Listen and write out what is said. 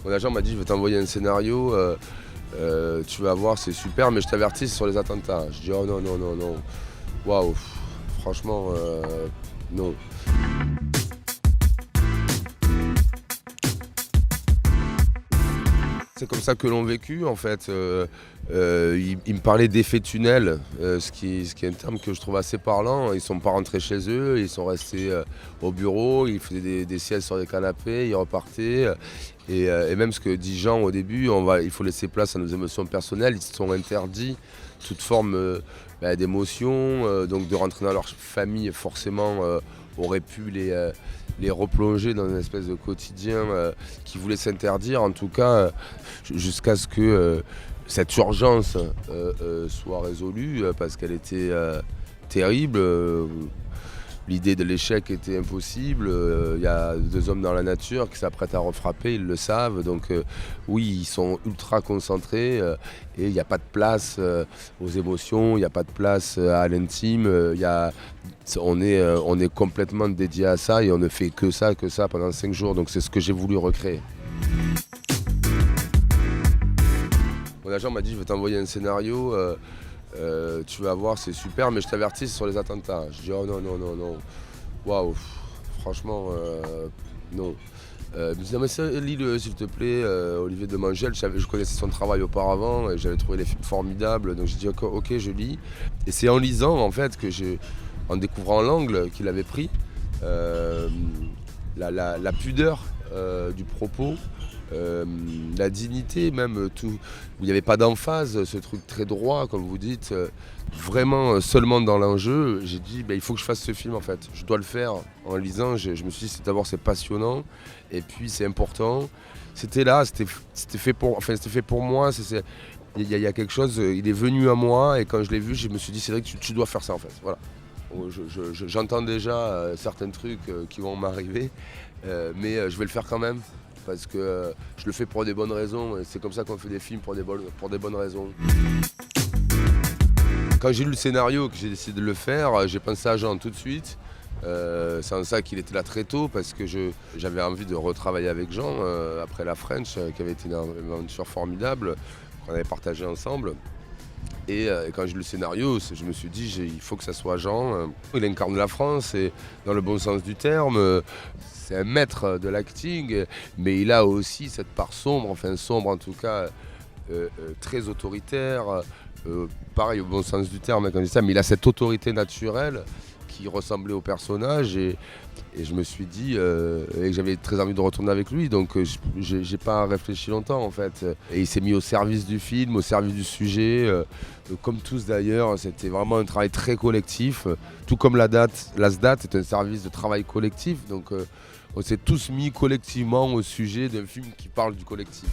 Mon agent m'a dit, je vais t'envoyer un scénario, tu vas voir, c'est super, mais je t'avertis c'est sur les attentats. Je dis, oh non, non, non, non. Waouh, franchement, non. C'est comme ça que l'ont vécu en fait. Il me parlait d'effet tunnel, ce qui est un terme que je trouve assez parlant. Ils ne sont pas rentrés chez eux, ils sont restés au bureau, ils faisaient des siestes sur des canapés, ils repartaient. Et même ce que dit Jean au début, il faut laisser place à nos émotions personnelles. Ils se sont interdits toute forme d'émotion, donc de rentrer dans leur famille forcément aurait pu les replonger dans une espèce de quotidien qui voulait s'interdire, en tout cas jusqu'à ce que cette urgence soit résolue parce qu'elle était terrible. L'idée de l'échec était impossible. Il y a 2 hommes dans la nature qui s'apprêtent à refrapper, ils le savent. Donc oui, ils sont ultra concentrés et il n'y a pas de place aux émotions, il n'y a pas de place à l'intime. On est complètement dédié à ça et on ne fait que ça pendant 5 jours. Donc c'est ce que j'ai voulu recréer. Mon agent m'a dit, je vais t'envoyer un scénario. Tu vas voir, c'est super, mais je t'avertis c'est sur les attentats. Je dis, oh non, non, non, non. Waouh, franchement, non. Il me dit, non, mais lis-le, s'il te plaît, Olivier Demangel. Je connaissais son travail auparavant et j'avais trouvé les films formidables. Donc j'ai dit, ok, je lis. Et c'est en lisant, en fait, en découvrant l'angle qu'il avait pris, la pudeur du propos, la dignité même, tout, où il n'y avait pas d'emphase, ce truc très droit comme vous dites, vraiment seulement dans l'enjeu. J'ai dit il faut que je fasse ce film en fait, je dois le faire. En lisant, je me suis dit d'abord c'est passionnant et puis c'est important. C'était là, c'était fait pour moi. Il y a quelque chose, il est venu à moi et quand je l'ai vu, je me suis dit c'est vrai que tu dois faire ça en fait. Voilà. J'entends déjà certains trucs qui vont m'arriver, mais je vais le faire quand même. Parce que je le fais pour des bonnes raisons, et c'est comme ça qu'on fait des films pour des bonnes raisons. Quand j'ai lu le scénario, que j'ai décidé de le faire, j'ai pensé à Jean tout de suite. C'est en ça qu'il était là très tôt, parce que j'avais envie de retravailler avec Jean après La French, qui avait été une aventure formidable, qu'on avait partagée ensemble. Et quand j'ai lu le scénario, je me suis dit, il faut que ça soit Jean. Il incarne la France, et dans le bon sens du terme. C'est un maître de l'acting, mais il a aussi cette part sombre, enfin sombre en tout cas, très autoritaire. Pareil au bon sens du terme quand je dis ça, mais il a cette autorité naturelle qui ressemblait au personnage. Et je me suis dit et j'avais très envie de retourner avec lui, donc j'ai pas réfléchi longtemps en fait. Et il s'est mis au service du film, au service du sujet, comme tous d'ailleurs. C'était vraiment un travail très collectif, tout comme l'ASDAT est un service de travail collectif, donc on s'est tous mis collectivement au sujet d'un film qui parle du collectif.